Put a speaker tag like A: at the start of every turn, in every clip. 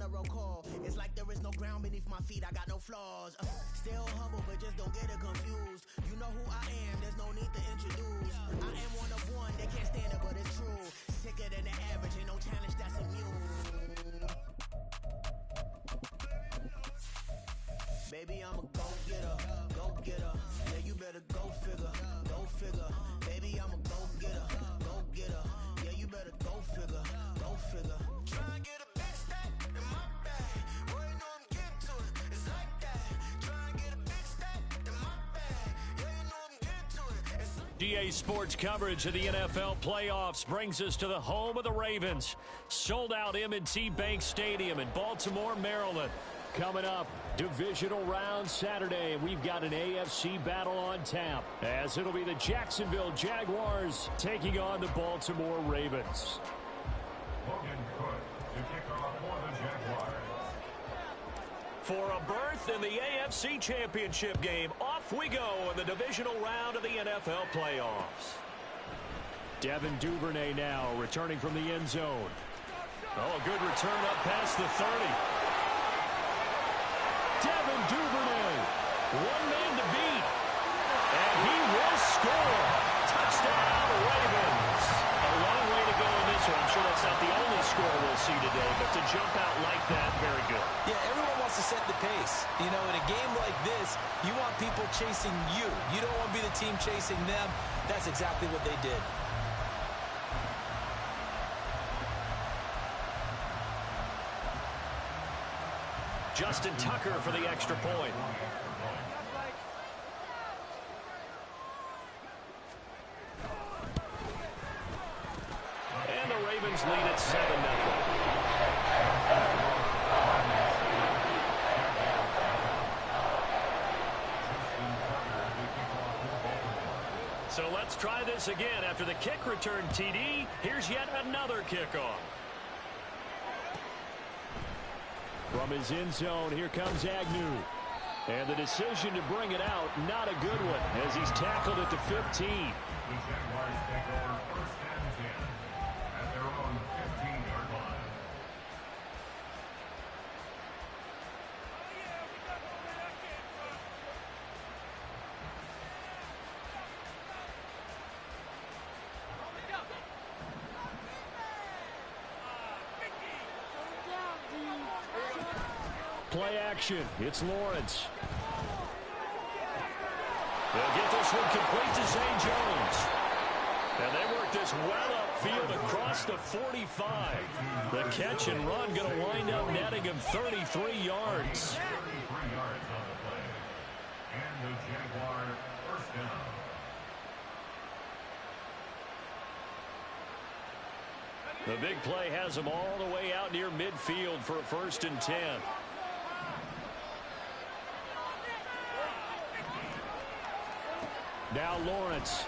A: roll call. It's like there is no ground beneath my feet, I got no flaws. Still humble, but just don't get it confused. You know who I am, there's no need to introduce. I am one of one, they can't stand it, but it's true. Sicker than the average, ain't no challenge that's immune. Baby, I'm a go-getter, go-getter. Yeah, you better go figure, go figure. Baby, I'm a go-getter, go-getter. Yeah, you better go figure, go figure. Try and get a big stack in my bag. Boy, you know I'm getting to it, it's like that. Try and get a big stack in my bag. Yeah, you know I'm getting to it, it's like
B: GA Sports coverage of the NFL playoffs brings us to the home of the Ravens. Sold out M&T Bank Stadium in Baltimore, Maryland. Coming up, divisional round Saturday. We've got an AFC battle on tap, as it'll be the Jacksonville Jaguars taking on the Baltimore Ravens.
C: Logan Cook to kick off for the Jaguars.
B: For a berth in the AFC Championship game, off we go in the divisional round of the NFL playoffs. Devin Duvernay now returning from the end zone. Oh, good return up past the 30. Devin Duvernay, one man to beat, and he will score. Touchdown, Ravens. A long way to go in this one. I'm sure that's not the only score we'll see today, but to jump out like that, very good.
D: Yeah, everyone wants to set the pace. You know, in a game like this, you want people chasing you. You don't want to be the team chasing them. That's exactly what they did.
B: Justin Tucker for the extra point. And the Ravens lead at 7-0. So let's try this again. After the kick return, TD, here's yet another kickoff. From his end zone, here comes Agnew. And the decision to bring it out, not a good one, as he's tackled at the 15.
C: The Jaguars take over first and 10 at their own 15-yard line.
B: Play action. It's Lawrence. They'll get this one complete to Zay Jones. And they work this well upfield across the 45. The catch and run going to wind up netting him 33 yards.
C: 33 yards on the play. And the Jaguar first down.
B: The big play has him all the way out near midfield for a 1st and 10. Now Lawrence.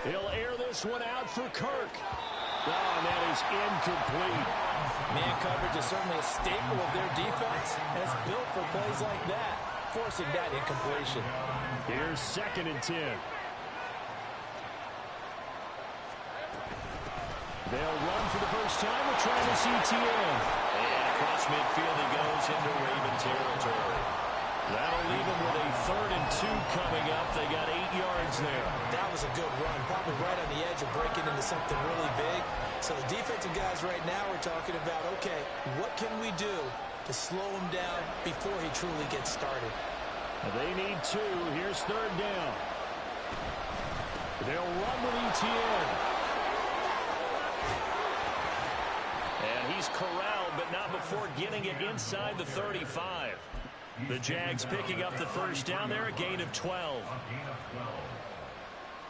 B: He'll air this one out for Kirk. Oh, and that is incomplete.
D: Man coverage is certainly a staple of their defense, and it's built for plays like that, forcing that incompletion.
B: Here's 2nd and 10. They'll run for the first time with Travis Etienne. And across midfield he goes into Raven territory. That'll leave him with a 3rd and 2 coming up. They got 8 yards there.
D: That was a good run, probably right on the edge of breaking into something really big. So the defensive guys right now are talking about, okay, what can we do to slow him down before he truly gets started?
B: They need 2. Here's 3rd down. They'll run with Etienne. And he's corralled, but not before getting it inside the 35. The Jags picking up the first down there, a gain of 12.
C: A gain of 12.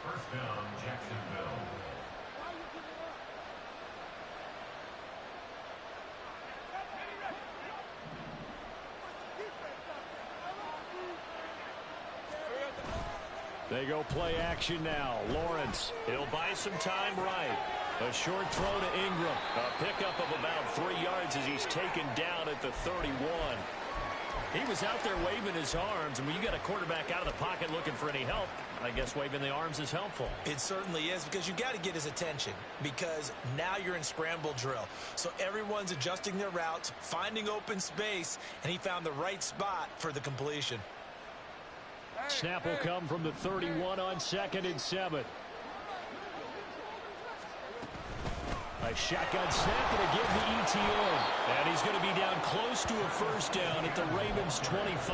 C: First down, Jacksonville.
B: They go play action now. Lawrence, he'll buy some time right. A short throw to Ingram. A pickup of about 3 yards as he's taken down at the 31. He was out there waving his arms, and when you got a quarterback out of the pocket looking for any help, I guess waving the arms is helpful.
D: It certainly is, because you got to get his attention, because now you're in scramble drill. So everyone's adjusting their routes, finding open space, and he found the right spot for the completion.
B: Snap will come from the 31 on 2nd and 7. A shotgun snap and again to ETN. And he's going to be down close to a first down at the Ravens 25.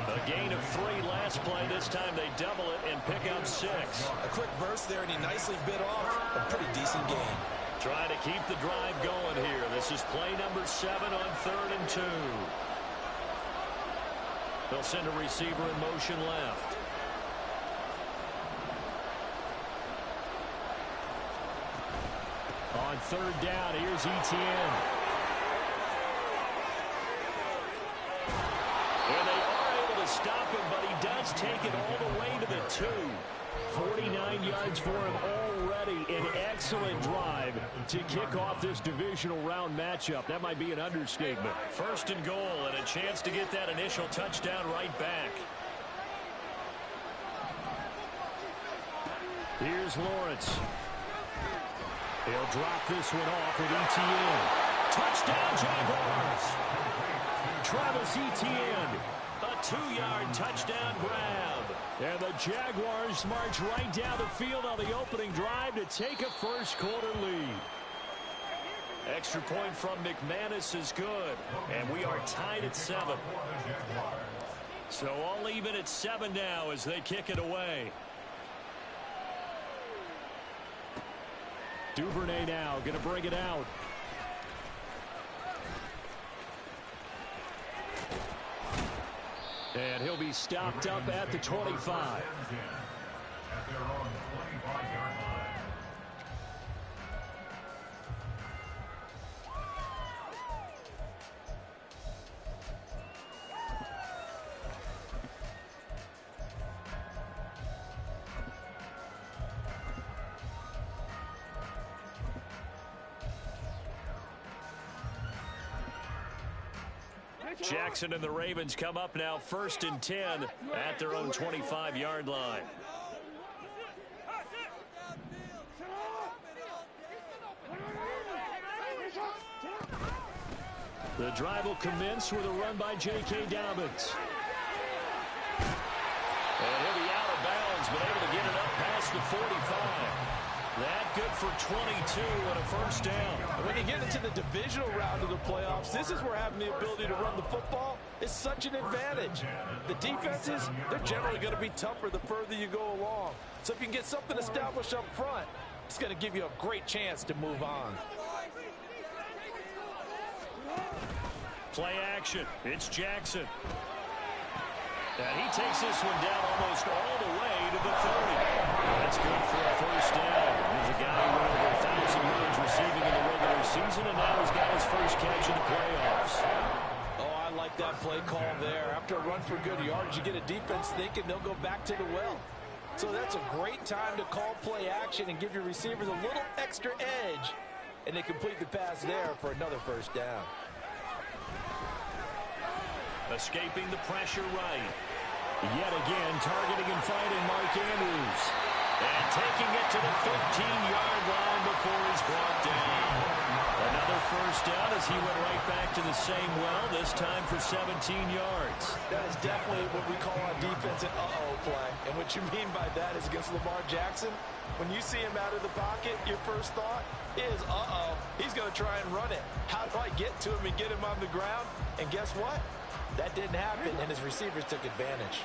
B: A gain of 3 last play. This time they double it and pick up 6.
D: A quick burst there, and he nicely bit off a pretty decent gain.
B: Trying to keep the drive going here. This is play number 7 on 3rd and 2. They'll send a receiver in motion left. On 3rd down, here's ETN. And they are able to stop him, but he does take it all the way to the 2. 49 yards for him already. An excellent drive to kick off this divisional round matchup. That might be an understatement. 1st and goal, and a chance to get that initial touchdown right back. Here's Lawrence. He'll drop this one off with ETN. Touchdown, Jaguars! Travis Etienne, a 2-yard touchdown grab. And the Jaguars march right down the field on the opening drive to take a first-quarter lead. Extra point from McManus is good, and we are tied at 7. So all even at 7 now as they kick it away. Duvernay now going to bring it out. And he'll be stopped up at the 25.
C: At their own 25-yard line.
B: Jackson and the Ravens come up now 1st and 10 at their own 25-yard line. The drive will commence with a run by J.K. Dobbins. And he'll be out of bounds, but able to get it up past the 45. That good for 22 and a first down.
D: When you get into the divisional round of the playoffs, this is where having the ability to run the football is such an advantage. The defenses, they're generally going to be tougher the further you go along. So if you can get something established up front, it's going to give you a great chance to move on.
B: Play action. It's Jackson. And he takes this one down almost all the way to the 30. That's good for a first down. He's a guy who went over 1,000 yards receiving in the regular season, and now he's got his first catch in the playoffs.
D: Oh, I like that play call there. After a run for good yards, you get a defense thinking they'll go back to the well. So that's a great time to call play action and give your receivers a little extra edge. And they complete the pass there for another first down.
B: Escaping the pressure right. Yet again, targeting and finding Mark Andrews. And taking it to the 15-yard line before he's brought down. Another first down as he went right back to the same well, this time for 17 yards.
D: That is definitely what we call on defense an uh-oh play. And what you mean by that is against Lamar Jackson, when you see him out of the pocket, your first thought is, uh-oh, he's going to try and run it. How do I get to him and get him on the ground? And guess what? That didn't happen, and his receivers took advantage.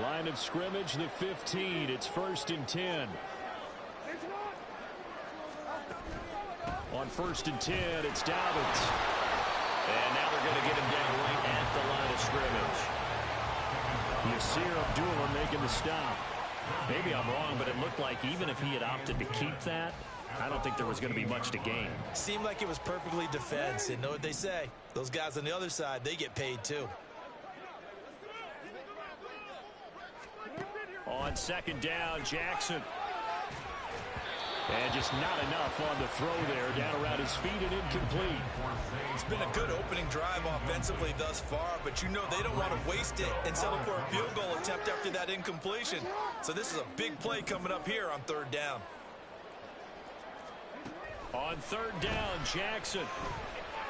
B: Line of scrimmage, the 15. It's 1st and 10. On 1st and 10, it's Dobbins. And now they're going to get him down right at the line of scrimmage. Yasir Abdullah making the stop. Maybe I'm wrong, but it looked like even if he had opted to keep that, I don't think there was going to be much to gain.
D: Seemed like it was perfectly defense. And know what they say? Those guys on the other side, they get paid too.
B: On 2nd down, Jackson. And just not enough on the throw there. Down around his feet and incomplete.
D: It's been a good opening drive offensively thus far, but you know they don't want to waste it and settle for a field goal attempt after that incompletion. So this is a big play coming up here on third down.
B: On third down, Jackson.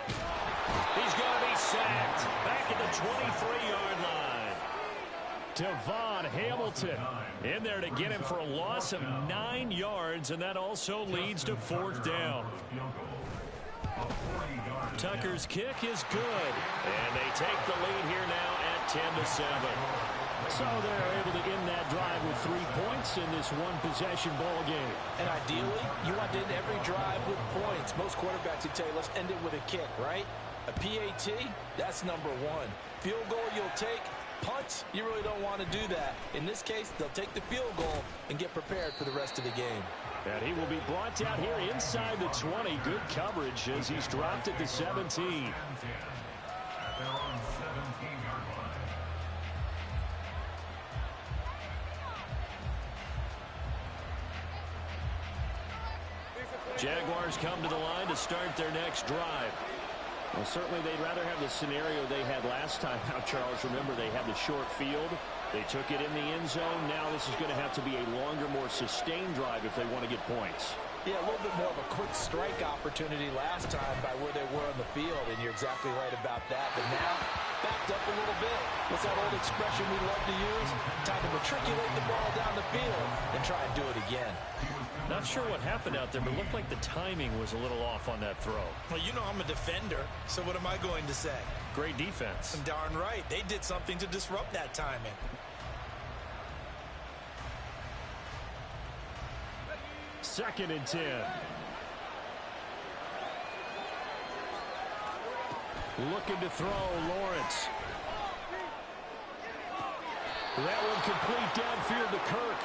B: He's going to be sacked. Back at the 23-yard line. Devon Hamilton in there to get him for a loss of 9 yards, and that also leads to fourth down. Tucker's kick is good, and they take the lead here now at 10-7. So they're able to end that drive with 3 points in this one-possession ball game.
D: And ideally, you want to end every drive with points. Most quarterbacks would tell you, let's end it with a kick, right? A PAT, that's number 1. Field goal you'll take. Punts, you really don't want to do that. In this case, they'll take the field goal and get prepared for the rest of the game.
B: And he will be brought down here inside the 20. Good coverage as he's dropped at the 17. Jaguars come to the line to start their next drive. Well, certainly they'd rather have the scenario they had last time out, Charles. Remember, they had the short field. They took it in the end zone. Now this is going to have to be a longer, more sustained drive if they want to get points.
D: Yeah, a little bit more of a quick strike opportunity last time by where they were on the field, and you're exactly right about that. But now, backed up a little bit. What's that old expression we love to use? Time to matriculate the ball down the field and try and do it again.
B: Not sure what happened out there, but it looked like the timing was a little off on that throw.
D: Well, you know I'm a defender, so what am I going to say?
B: Great defense.
D: Darn right. They did something to disrupt that timing.
B: Second and 10. Looking to throw, Lawrence. That one complete downfield to Kirk.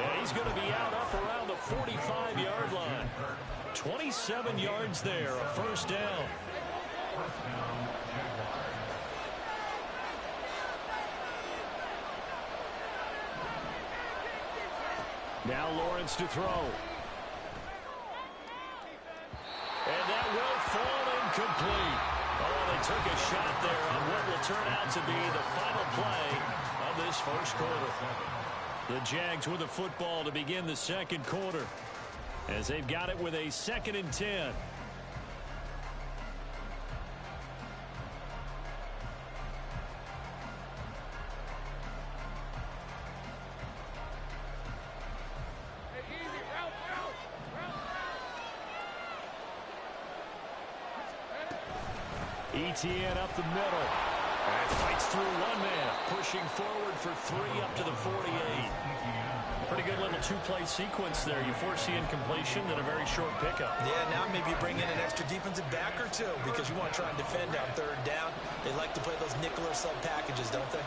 B: And he's going to be out up around the 45-yard line. 27 yards there, a first down. Now Lawrence to throw. And that will fall incomplete. Oh, they took a shot there on what will turn out to be the final play of this first quarter. The Jags with the football to begin the second quarter as they've got it with a 2nd and 10. Etienne up the middle. And fights through one man, pushing forward for 3 up to the 48. Pretty good little two-play sequence there. You foresee incompletion, then a very short pickup.
D: Yeah, now maybe you bring in an extra defensive back or two because you want to try and defend on third down. They like to play those nickel or sub packages, don't they?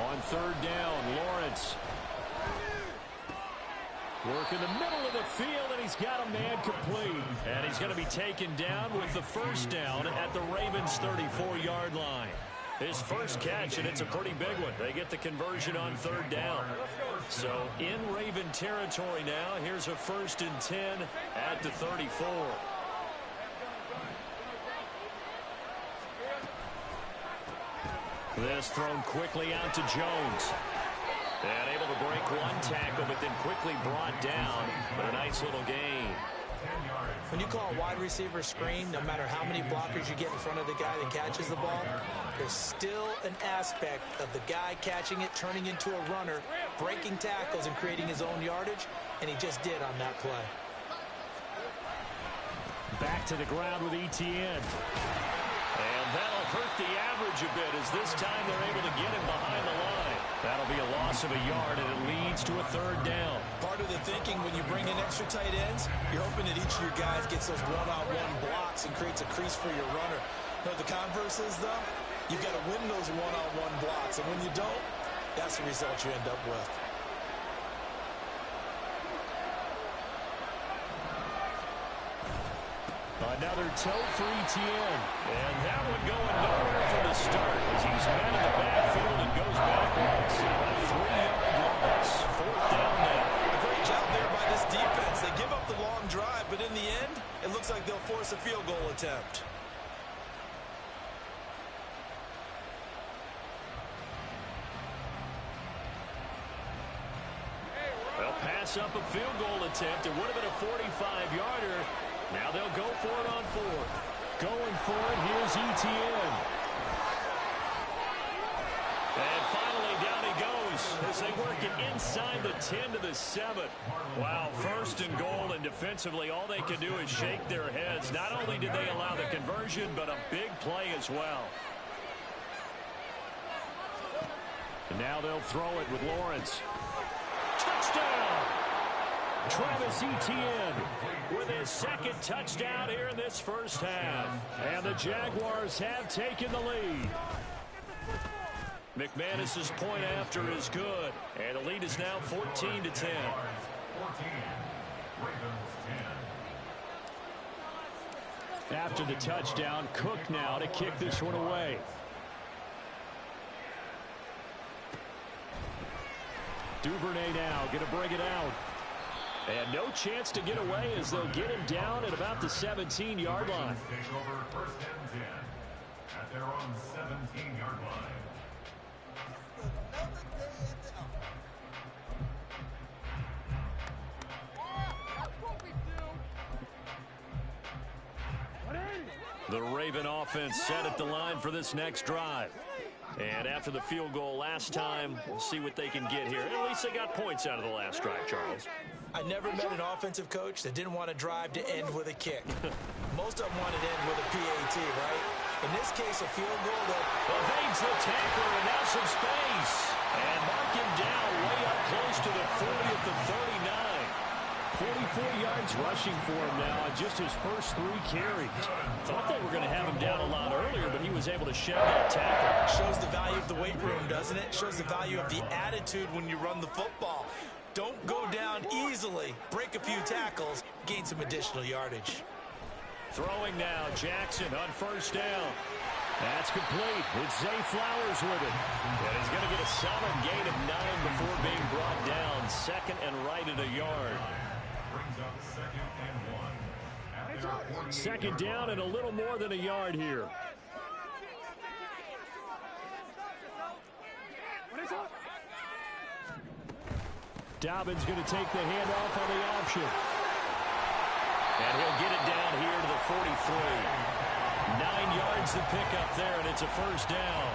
B: On third down, Lawrence. Work in the middle of the field, and he's got a man complete. And he's going to be taken down with the first down at the Ravens' 34-yard line. His first catch, and it's a pretty big one. They get the conversion on third down. So in Raven territory now, here's a 1st and 10 at the 34. This thrown quickly out to Jones. And able to break one tackle, but then quickly brought down. But a nice little gain.
D: When you call a wide receiver screen, no matter how many blockers you get in front of the guy that catches the ball, there's still an aspect of the guy catching it, turning into a runner, breaking tackles and creating his own yardage, and he just did on that play.
B: Back to the ground with Etienne. And that'll hurt the average a bit as this time they're able to get him behind the line. That'll be a loss of a yard, and it leads to a third down.
D: Part of the thinking when you bring in extra tight ends, you're hoping that each of your guys gets those one-on-one blocks and creates a crease for your runner. But the converse is, though, you've got to win those one-on-one blocks, and when you don't, that's the result you end up with.
B: Another toe for Etienne. And that one going nowhere from the start as he's met in the backfield and goes backwards. A 3-yard loss. Fourth down now.
D: long drive, but in the end, it looks like they'll force a field goal attempt.
B: They'll pass up a field goal attempt. It would have been a 45-yarder. Now they'll go for it on fourth. Going for it, here's Etienne. And finally, down he goes as they work it inside the 10 to the 7. Wow, first and goal, and defensively, all they can do is shake their heads. Not only did they allow the conversion, but a big play as well. And now they'll throw it with Lawrence. Touchdown! Travis Etienne with his second touchdown here in this first half. And the Jaguars have taken the lead. McManus's point after is good. And the lead is now 14-10.
C: 14, Ravens 10.
B: After the touchdown, Cook now to kick this one away. Duvernay now going to bring it out. And no chance to get away as they'll get him down at about the 17-yard line.
C: Take over first and 10 at their own 17-yard line.
B: The Raven offense set at the line for this next drive. And after the field goal last time, we'll see what they can get here. At least they got points out of the last drive, Charles.
D: I never met an offensive coach that didn't want to drive to end with a kick. Most of them wanted to end with a PAT, right? In this case, a field goal that
B: evades the tackler, and now some space. And mark him down way up close to the 40 at the 39. 44 yards rushing for him now on just his first 3 carries. Thought they were going to have him down a lot earlier, but he was able to shed that tackle.
D: shows the value of the weight room, doesn't it? Shows the value of the attitude when you run the football. Don't go down easily. Break a few tackles, gain some additional yardage.
B: Throwing now, Jackson on first down. That's complete with Zay Flowers with it. And he's going to get a solid gain of 9 before being brought down. Second and right at a yard.
C: Brings up second and 1 at their 48.
B: Second down and a little more than a yard here. Dobbins going to take the handoff on the option. And he'll get it down here to the 43. 9 yards to pick up there, and it's a first down.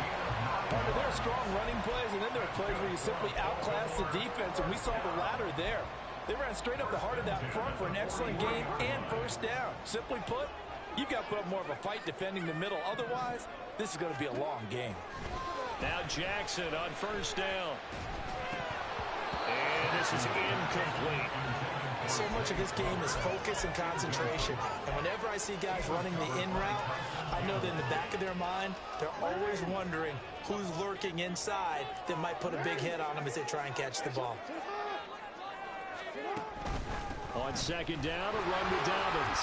E: Partner, there are strong running plays, and then there are plays where you simply outclass the defense, and we saw the latter there. They ran straight up the heart of that front for an excellent gain and first down. Simply put, you've got to put up more of a fight defending the middle. Otherwise, this is going to be a long game.
B: Now Jackson on first down. And this is incomplete.
D: So much of this game is focus and concentration. And whenever I see guys running the in route, I know that in the back of their mind, they're always wondering who's lurking inside that might put a big hit on them as they try and catch the ball.
B: On second down, a run with Dobbins.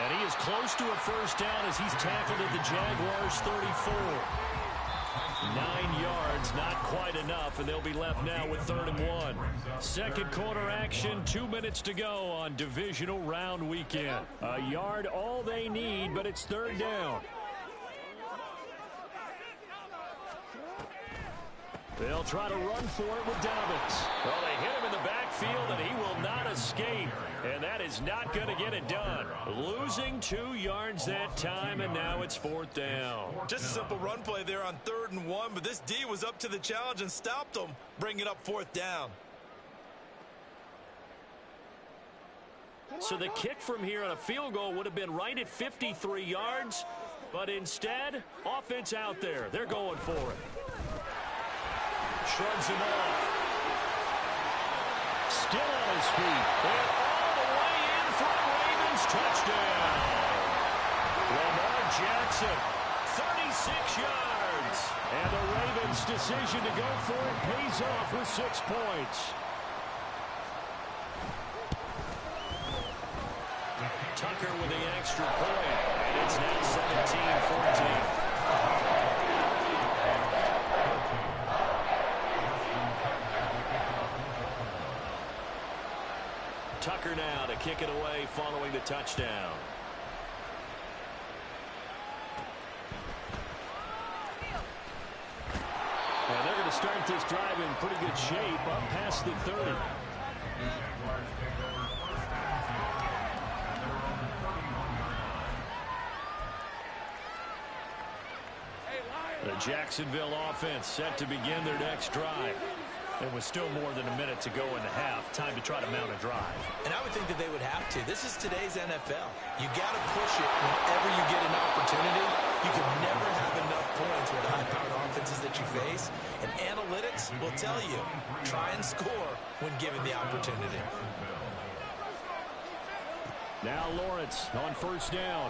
B: And he is close to a first down as he's tackled at the Jaguars' 34. 9 yards, not quite enough, and they'll be left now with 3rd and 1. Second quarter action, 2 minutes to go on divisional round weekend. A yard all they need, but it's 3rd down. They'll try to run for it with Dobbins. Well, they hit him in the backfield, and he will not escape. And that is not going to get it done. Losing 2 yards that time, and now it's 4th down.
D: Just a simple run play there on 3rd and 1, but this D was up to the challenge and stopped them, bringing up 4th down.
B: So the kick from here on a field goal would have been right at 53 yards, but instead, offense out there. They're going for it. Shrugs him off. Still on his feet. And all the way in for a Ravens touchdown. Lamar Jackson, 36 yards. And the Ravens' decision to go for it pays off with 6 points. Tucker with the extra point. And it's now 17-14. Tucker now to kick it away following the touchdown. And they're going to start this drive in pretty good shape up past the 30. The Jacksonville offense set to begin their next drive. And with still more than a minute to go in the half, time to try to mount a drive.
D: And I would think that they would have to. This is today's NFL. You got to push it whenever you get an opportunity. You can never have enough points with the high-powered offenses that you face. And analytics will tell you, try and score when given the opportunity.
B: Now Lawrence on first down.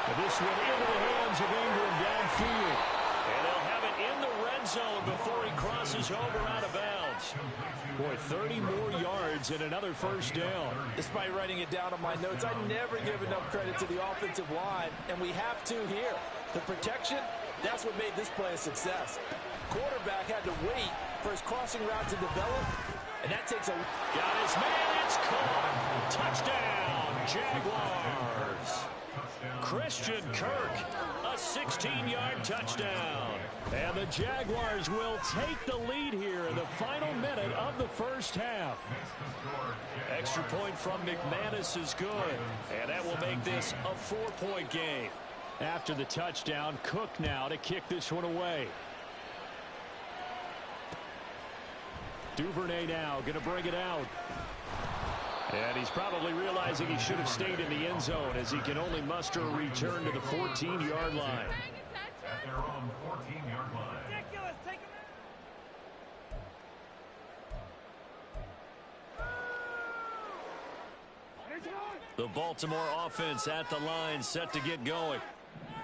B: And this one into the hands of Ingram downfield. And they'll have it in the red zone before he crosses over out of bounds. Boy, 30 more yards and another first down.
E: Despite writing it down on my notes, I never give enough credit to the offensive line, and we have to here. The protection, that's what made this play a success. Quarterback had to wait for his crossing route to develop, and that takes a...
B: Got his man, it's caught. Touchdown, Jaguars. Christian Kirk, a 16-yard touchdown. And the Jaguars will take the lead here in the final minute of the first half. Extra point from McManus is good, and that will make this a 4-point game. After the touchdown, Cook now to kick this one away. Duvernay now going to bring it out. And he's probably realizing he should have stayed in the end zone as he can only muster a return to the 14-yard line.
C: At their own 14-yard line.
F: Ridiculous. Take him out.
B: The Baltimore offense at the line set to get going.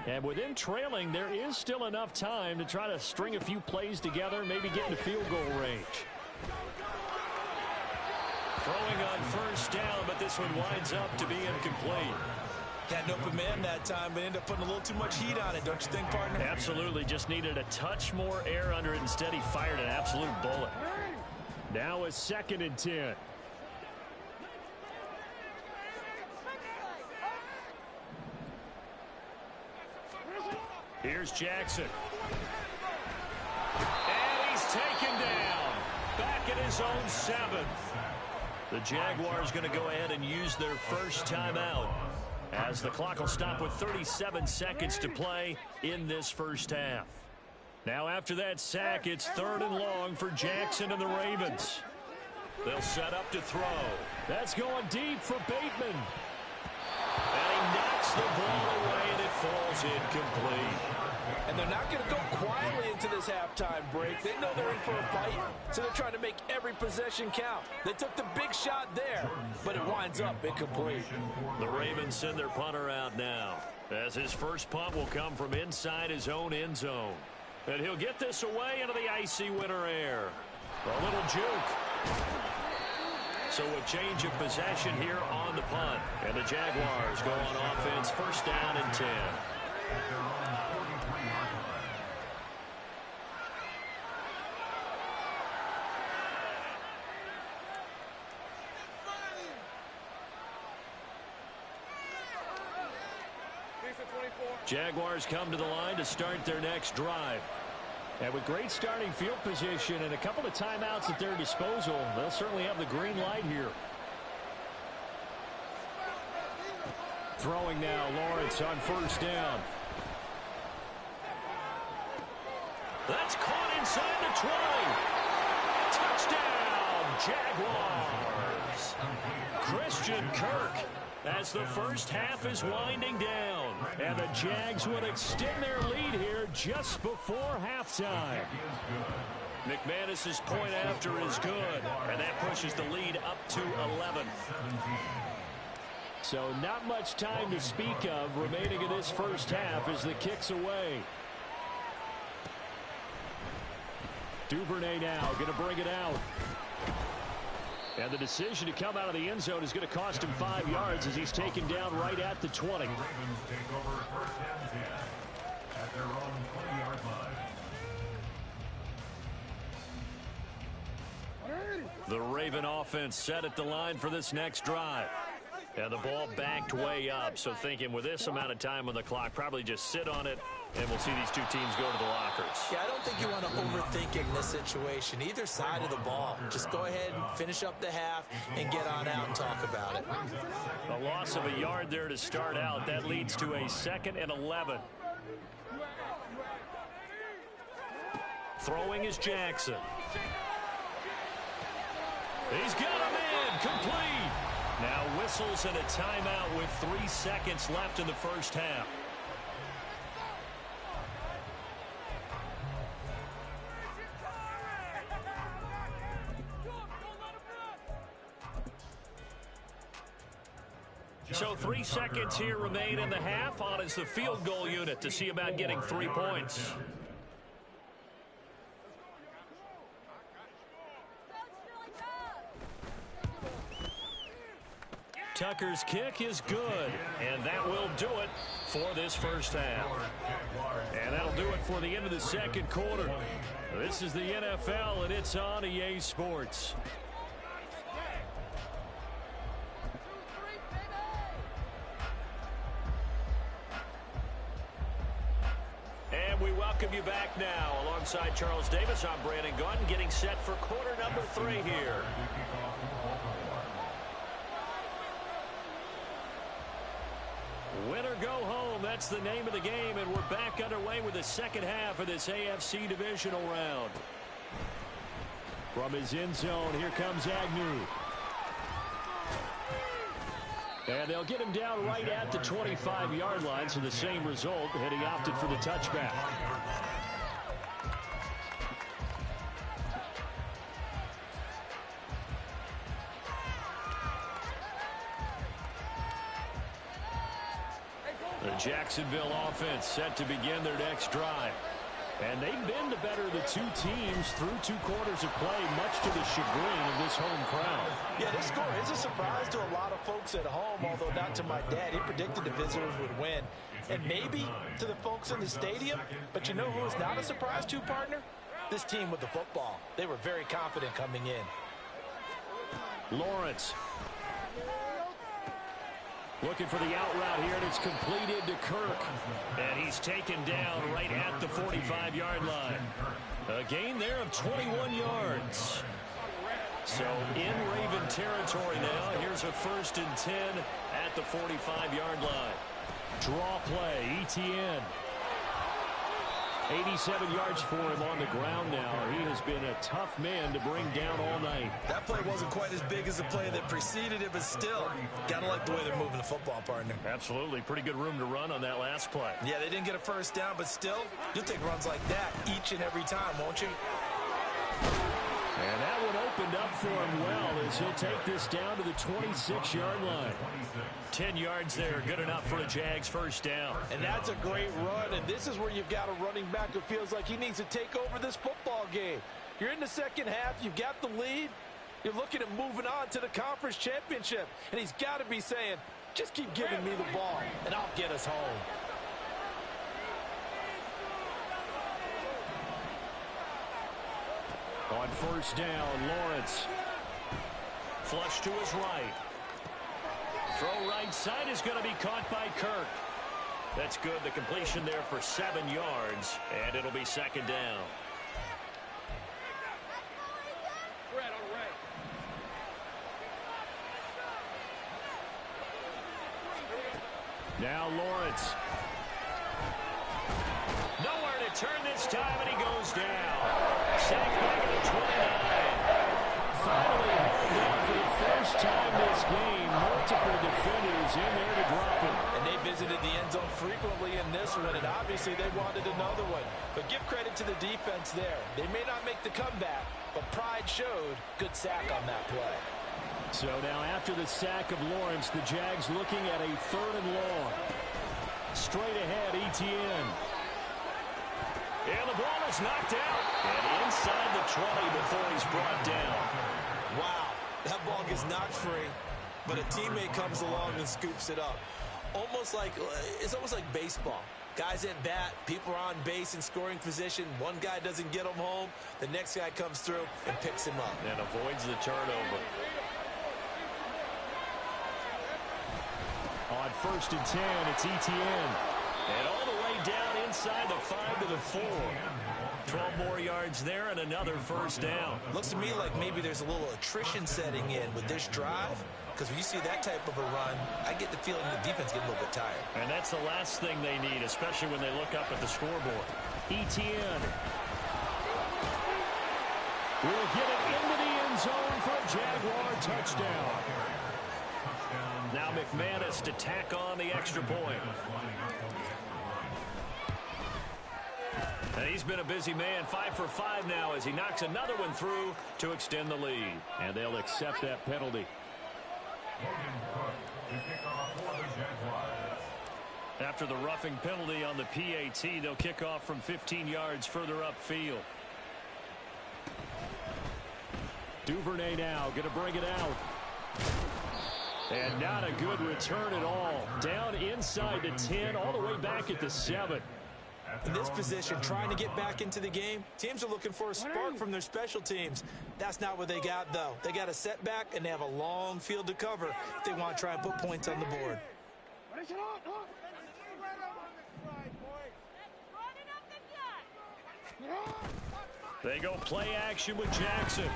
B: And with them trailing, there is still enough time to try to string a few plays together, maybe get into field goal range. Throwing on first down, but this one winds up to be incomplete.
D: Had an open man that time, but ended up putting a little too much heat on it, don't you think, partner?
B: Absolutely, just needed a touch more air under it. Instead, he fired an absolute bullet. Now a 2nd and 10. Here's Jackson. And he's taken down. Back at his own 7. The Jaguars going to go ahead and use their first timeout as the clock will stop with 37 seconds to play in this first half. Now after that sack, it's 3rd and long for Jackson and the Ravens. They'll set up to throw. That's going deep for Bateman. And he knocks the ball away, and it falls incomplete.
E: And they're not going to go quietly into this halftime break. They know they're in for a fight, so they're trying to make every possession count. They took the big shot there, but it winds up incomplete.
B: The Ravens send their punter out now, as his first punt will come from inside his own end zone. And he'll get this away into the icy winter air. A little juke. So a change of possession here on the punt. And the Jaguars go on offense, first down and 10. Jaguars come to the line to start their next drive. And with great starting field position and a couple of timeouts at their disposal, they'll certainly have the green light here. Throwing now, Lawrence on first down. That's caught inside the 20. Touchdown, Jaguars. Christian Kirk, as the first half is winding down. And the Jags would extend their lead here just before halftime. McManus's point after is good, and that pushes the lead up to 11. So not much time to speak of remaining in this first half as the kick's away. Duvernay now going to bring it out. And the decision to come out of the end zone is going to cost him 5 yards as he's taken down right at the 20.
C: The Ravens take over first and 10 at their own 20-yard line.
B: The Raven offense set at the line for this next drive. And the ball backed way up, so thinking with this amount of time on the clock, probably just sit on it, and we'll see these two teams go to the lockers.
D: Yeah, I don't think you want to overthink it in this situation. Either side of the ball. Just go ahead and finish up the half and get on out and talk about it.
B: A loss of a yard there to start out. That leads to a 2nd and 11. Throwing is Jackson. He's got him in. Complete. Now whistles and a timeout with 3 seconds left in the first half. So 3 seconds here remain in the half. On is the field goal unit to see about getting 3 points. Tucker's kick is good, and that will do it for this first half. And that'll do it for the end of the second quarter. This is the NFL, and it's on EA Sports. And we welcome you back now. Alongside Charles Davis, I'm Brandon Gunn, getting set for quarter number 3 here. Win or go home, that's the name of the game, and we're back underway with the second half of this AFC divisional round. From his end zone, here comes Agnew. And they'll get him down right at the 25-yard line, so the same result, and he opted for the touchback. The Jacksonville offense set to begin their next drive. And they've been the better of the two teams through 2 quarters of play, much to the chagrin of this home crowd.
E: Yeah, this score is a surprise to a lot of folks at home, although not to my dad. He predicted the visitors would win. And maybe to the folks in the stadium. But you know who is not a surprise to, partner? This team with the football. They were very confident coming in.
B: Lawrence. Looking for the out route here, and it's completed to Kirk. And he's taken down right at the 45-yard line. A gain there of 21 yards. So in Raven territory now. Here's a 1st and 10 at the 45-yard line. Draw play, Etienne. 87 yards for him on the ground now. He has been a tough man to bring down all night.
D: That play wasn't quite as big as the play that preceded it, but still, gotta like the way they're moving the football, partner.
B: Absolutely. Pretty good room to run on that last play.
D: Yeah, they didn't get a first down, but still, you'll take runs like that each and every time, won't you?
B: And that one opened up for him well as he'll take this down to the 26-yard line. 10 yards there, good enough for a Jags first down.
E: And that's a great run, and this is where you've got a running back who feels like he needs to take over this football game. You're in the second half, you've got the lead, you're looking at moving on to the conference championship, and he's got to be saying, just keep giving me the ball, and I'll get us home.
B: On first down, Lawrence. Flush to his right. Throw right side is going to be caught by Kirk. That's good. The completion there for 7 yards, and it'll be 2nd down. Now Lawrence. Nowhere to turn this time, and he goes down. Sacked back at the 29. Finally hauled down for the first time this game. Multiple defenders in there to drop him.
E: And they visited the end zone frequently in this one, and obviously they wanted another one. But give credit to the defense there. They may not make the comeback, but pride showed. Good sack on that play.
B: So now after the sack of Lawrence, the Jags looking at a 3rd and long. Straight ahead, Etienne. And the ball is knocked out. And inside the 20 before he's brought down.
D: Wow, that ball gets knocked free, but a teammate comes along and scoops it up. It's almost like baseball. Guys at bat, people are on base in scoring position. One guy doesn't get them home. The next guy comes through and picks him up.
B: And avoids the turnover. On 1st and 10, it's Etienne. And all the way down inside the 5 to the 4. 12 more yards there and another first down.
D: Looks to me like maybe there's a little attrition setting in with this drive, because when you see that type of a run, I get the feeling the defense getting a little bit tired.
B: And that's the last thing they need, especially when they look up at the scoreboard. Etienne will get it into the end zone for a Jaguar touchdown. Now McManus to tack on the extra point. And he's been a busy man, 5 for 5 now as he knocks another one through to extend the lead. And they'll accept that penalty. After the roughing penalty on the PAT, they'll kick off from 15 yards further upfield. Duvernay now going to bring it out. And not a good return at all. Down inside the 10, all the way back at the 7.
D: In this position, trying to get back into the game, teams are looking for a spark from their special teams. That's not what they got, though. They got a setback, and they have a long field to cover if they want to try and put points on the board.
B: They go play action with Jackson.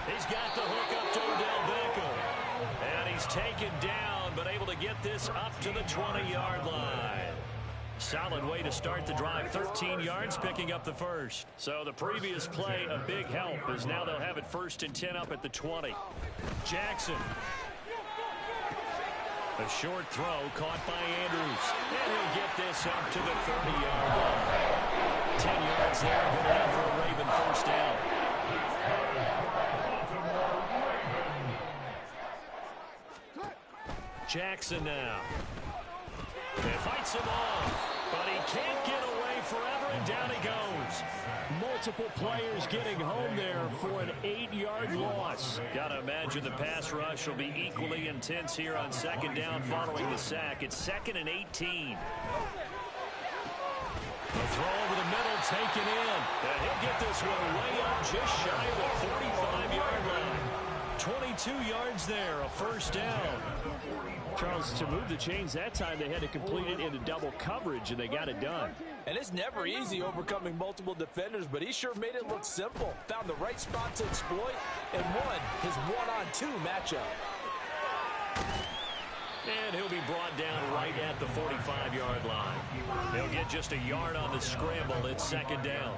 B: He's got the hook up to Odell Beckham. And he's taken down, but able to get this up to the 20-yard line. Solid way to start the drive. 13 yards, picking up the first. So the previous play, a big help, as now they'll have it 1st and 10 up at the 20. Jackson. A short throw caught by Andrews. And he'll get this up to the 30-yard line. 10 yards there, good enough for a Raven first down. Jackson now. And fights him off, but he can't get away forever, and down he goes. Multiple players getting home there for an 8-yard loss. Got to imagine the pass rush will be equally intense here on 2nd down following the sack. It's 2nd and 18. The throw over the middle taken in. And he'll get this one way up just shy of the 45-yard line. 22 yards there, a first down. Charles, to move the chains that time, they had to complete it into double coverage, and they got it done.
E: And it's never easy overcoming multiple defenders, but he sure made it look simple. Found the right spot to exploit and won his one-on-2 matchup.
B: And he'll be brought down right at the 45-yard line. He'll get just a yard on the scramble. It's 2nd down.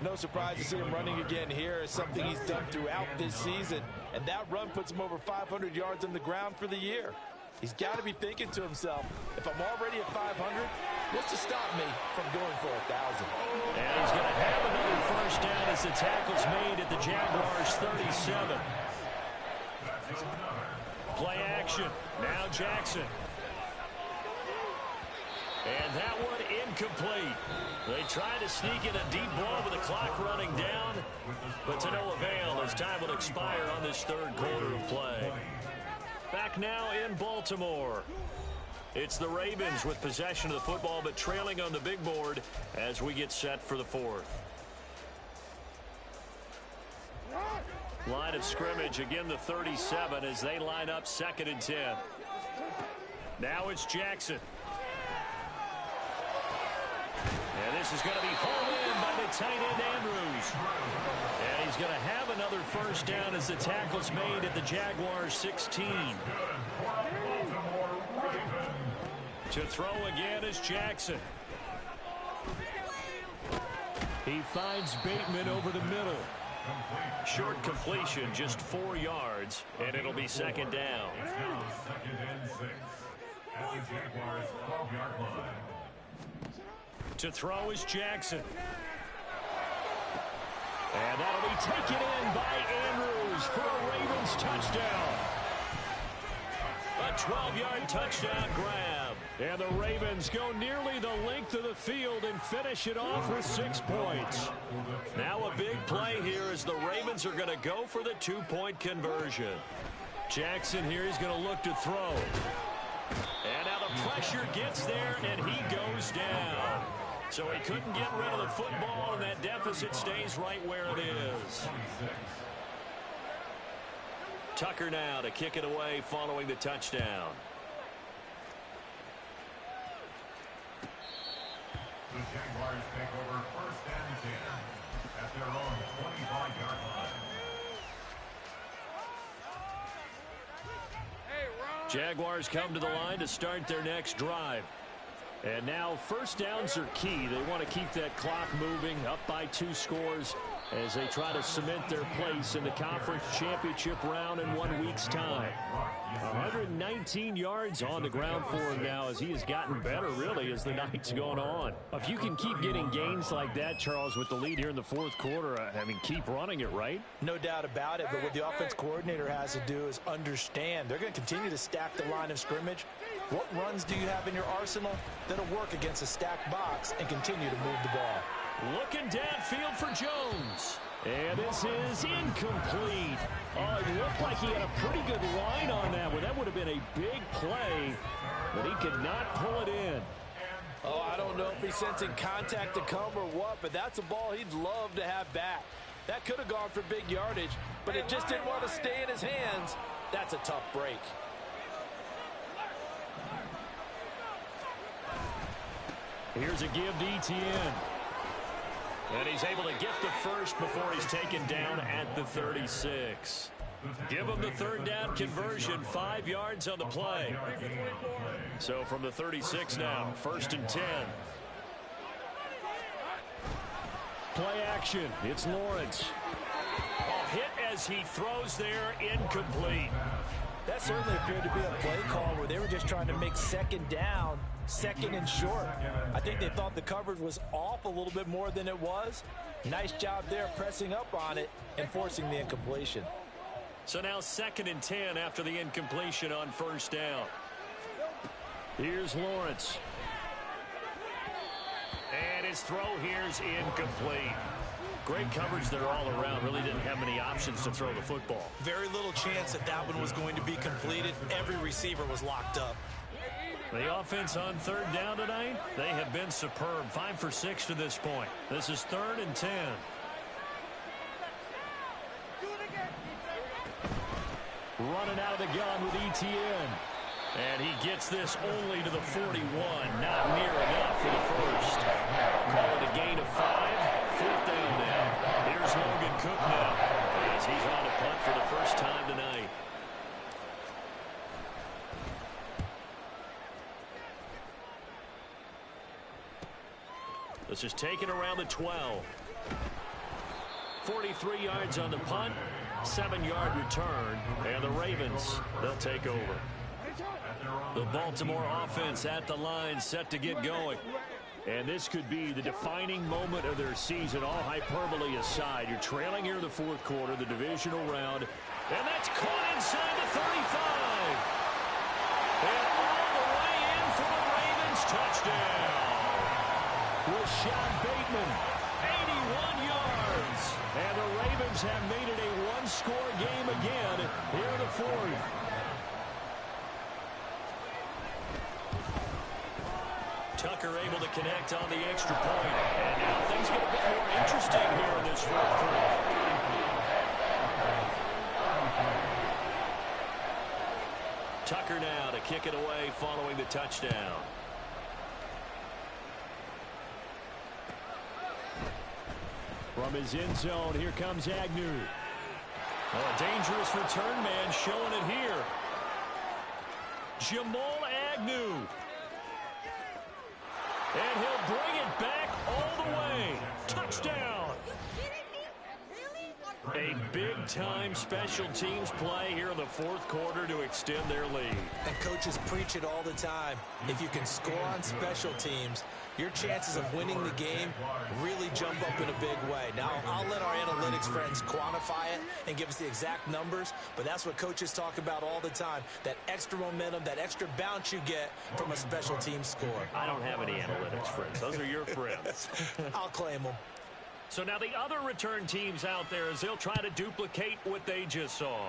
E: No surprise to see him running again here. It's something he's done throughout this season. And that run puts him over 500 yards on the ground for the year. He's got to be thinking to himself, if I'm already at 500, what's to stop me from going for 1,000?
B: And he's going to have another first down as the tackle's made at the Jaguars' 37. Play action. Now Jackson. And that one incomplete. They tried to sneak in a deep ball with the clock running down, but to no avail as time will expire on this 3rd quarter of play. Back now in Baltimore. It's the Ravens with possession of the football, but trailing on the big board as we get set for the 4th. Line of scrimmage, again the 37 as they line up 2nd and 10. Now it's Jackson. And this is going to be hauled in by the tight end Andrews. And he's going to have another first down as the tackle's made at the Jaguars' 16. To throw again is Jackson. He finds Bateman over the middle. Short completion, just 4 yards, and it'll be 2nd down.
C: It's now 2nd and 6 at the Jaguars' 12-yard line.
B: To throw is Jackson. And that'll be taken in by Andrews for a Ravens touchdown. A 12-yard touchdown grab. And the Ravens go nearly the length of the field and finish it off with 6 points. Now a big play here as the Ravens are going to go for the 2-point conversion. Jackson here is going to look to throw. And now the pressure gets there, and he goes down. So he couldn't get rid of the football, and that deficit stays right where it is. Tucker now to kick it away following the touchdown.
C: The Jaguars take over 1st and 10 at their own 25-yard line.
B: Jaguars come to the line to start their next drive. And now first downs are key. They want to keep that clock moving, up by 2 scores as they try to cement their place in the conference championship round in 1 week's time. 119 yards on the ground for him now as he has gotten better, really, as the night's gone on. If you can keep getting gains like that, Charles, with the lead here in the 4th quarter, I mean, keep running it, right?
D: No doubt about it, but what the offense coordinator has to do is understand they're going to continue to stack the line of scrimmage. What runs do you have in your arsenal that'll work against a stacked box and continue to move the ball?
B: Looking downfield for Jones. And this is incomplete. Oh, it looked like he had a pretty good line on that one. That would have been a big play, but he could not pull it in.
E: Oh, I don't know if he's sensing contact to come or what, but that's a ball he'd love to have back. That could have gone for big yardage, but it just didn't want to stay in his hands. That's a tough break.
B: Here's a give to Etienne. And he's able to get the first before he's taken down at the 36. Give him the 3rd down conversion, 5 yards on the play. So from the 36 now, 1st and 10. Play action, it's Lawrence. Oh, hit as he throws there, incomplete.
D: That certainly appeared to be a play call where they were just trying to make 2nd down, 2nd and short. I think they thought the coverage was off a little bit more than it was. Nice job there pressing up on it and forcing the incompletion.
B: So now 2nd and 10 after the incompletion on 1st down. Here's Lawrence. And his throw here's incomplete. Great coverage there all around. Really didn't have many options to throw the football.
D: Very little chance that that one was going to be completed. Every receiver was locked up.
B: The offense on 3rd down tonight, they have been superb. 5 for 6 to this point. This is 3rd and 10. Running out of the gun with Etienne. And he gets this only to the 41. Not near enough for the first. Call it a gain of 5. 4th down now. Here's Logan Cook now as he's on a punt for the first time tonight. This is taken around the 12. 43 yards on the punt. 7-yard return. And the Ravens, they'll take over. The Baltimore offense at the line, set to get going. And this could be the defining moment of their season, all hyperbole aside. You're trailing here in the 4th quarter, the divisional round. And that's caught inside the 35. And all the way in for the Ravens. Touchdown. Rashad Bateman, 81 yards. And the Ravens have made it a 1-score game again here in the 4th. Tucker able to connect on the extra point. And now things get a bit more interesting here in this 4th quarter. Tucker now to kick it away following the touchdown. From his end zone, here comes Agnew. Oh, a dangerous return man showing it here. Jamal Agnew. And he'll bring it back all the way. Touchdown. A big-time special teams play here in the 4th quarter to extend their lead.
D: And coaches preach it all the time. If you can score on special teams, your chances of winning the game really jump up in a big way. Now, I'll let our analytics friends quantify it and give us the exact numbers, but that's what coaches talk about all the time, that extra momentum, that extra bounce you get from a special team score.
B: I don't have any analytics friends. Those are your friends.
D: I'll claim them.
B: So now the other return teams out there as they'll try to duplicate what they just saw.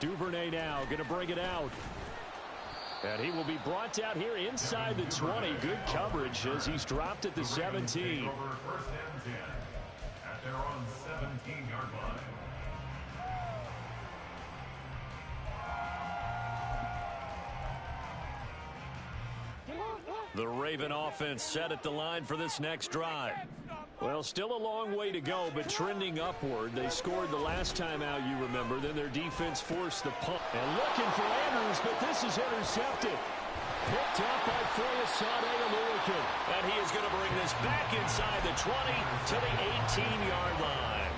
B: Duvernay now going to bring it out. And he will be brought out here inside the 20. Good coverage as he's dropped at the 17.
C: First and 10 at their own 17-yard line.
B: The Raven offense set at the line for this next drive. Well, still a long way to go, but trending upward. They scored the last time out, you remember. Then their defense forced the punt. And looking for Andrews, but this is intercepted. Picked up by Foyesade Oluokun. And he is going to bring this back inside the 20 to the 18-yard line.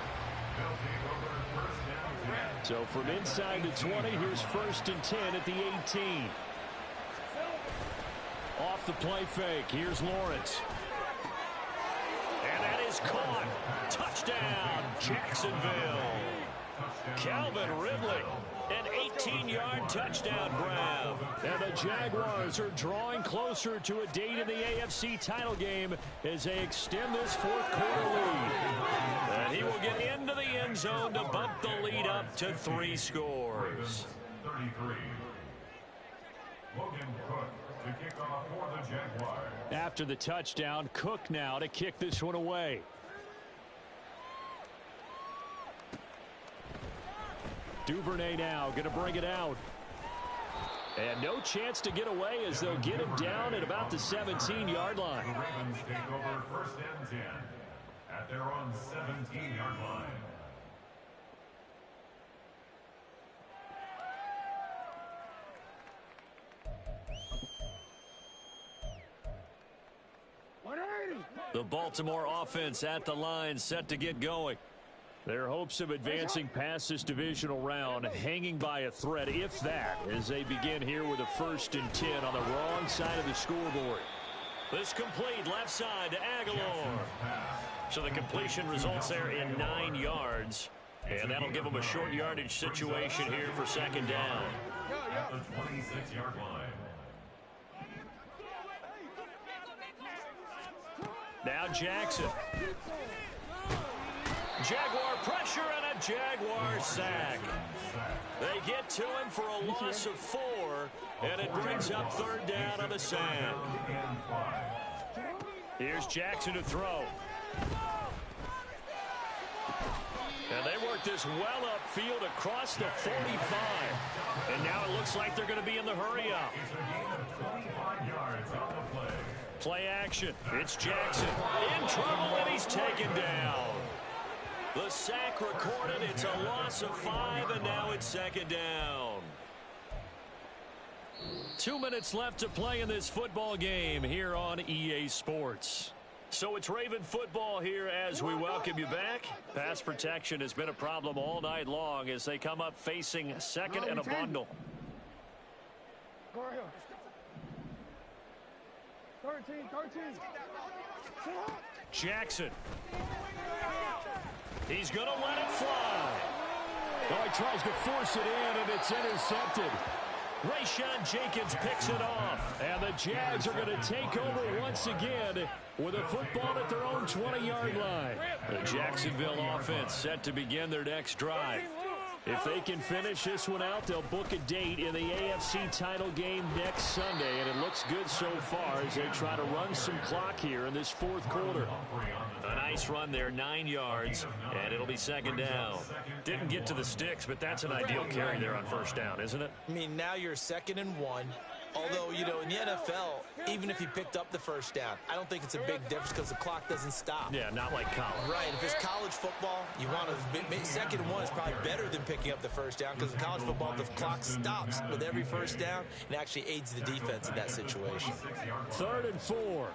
B: So from inside the 20, here's 1st and 10 at the 18. Off the play fake, here's Lawrence. And that is caught. Touchdown, Jacksonville. Calvin Ridley, an 18-yard touchdown grab. And the Jaguars are drawing closer to a date in the AFC title game as they extend this fourth-quarter lead. And he will get into the end zone to bump the lead up to 3 scores.
C: 33. Logan Cook to kick off for the Jaguars.
B: After the touchdown, Cook now to kick this one away. Duvernay now going to bring it out. And no chance to get away as they'll get him down at about the 17-yard line.
C: The Ravens take over 1st and 10 at their own 17-yard line.
B: The Baltimore offense at the line set to get going. Their hopes of advancing past this divisional round hanging by a thread, if that, as they begin here with a 1st and 10 on the wrong side of the scoreboard. This complete left side to Aguilar. So the completion results there in 9 yards. And that'll give them a short yardage situation here for 2nd down.
C: At the 26-yard line.
B: Now Jackson. Jaguar pressure and a Jaguar sack. They get to him for a loss of 4, and it brings up 3rd down on the sack. Here's Jackson to throw. And they work this well upfield across the 45. And now it looks like they're going to be in the hurry-up. Play action. It's Jackson. In trouble, and he's taken down. The sack recorded. It's a loss of 5, and now it's 2nd down. 2 minutes left to play in this football game here on EA Sports. So it's Raven football here as we welcome you back. Pass protection has been a problem all night long as they come up facing 2nd and a bundle.
F: 13.
B: Jackson. He's going to let it fly. Oh, he tries to force it in, and it's intercepted. Rayshawn Jenkins picks it off. And the Jags are going to take over once again with a football at their own 20-yard line. The Jacksonville offense set to begin their next drive. If they can finish this one out, they'll book a date in the AFC title game next Sunday, and it looks good so far as they try to run some clock here in this 4th quarter. A nice run there, 9 yards, and it'll be 2nd down. Didn't get to the sticks, but that's an ideal carry there on 1st down, isn't it?
D: I mean, now you're 2nd and 1. Although, you know, in the NFL, even if he picked up the 1st down, I don't think it's a big difference because the clock doesn't stop.
B: Yeah, not like college.
D: Right. If it's college football, you want to 2nd and 1 is probably better than picking up the 1st down because in college football, the clock stops with every 1st down and actually aids the defense in that situation.
B: 3rd and 4.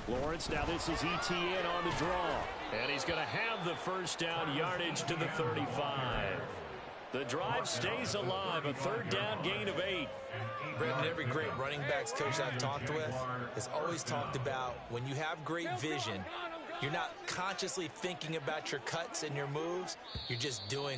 B: Lawrence, now this is Etienne on the draw. And he's going to have the 1st down yardage to the 35. The drive stays alive, a 3rd down gain of 8.
D: Brendan, every great running backs coach I've talked with has always talked about when you have great vision, you're not consciously thinking about your cuts and your moves, you're just doing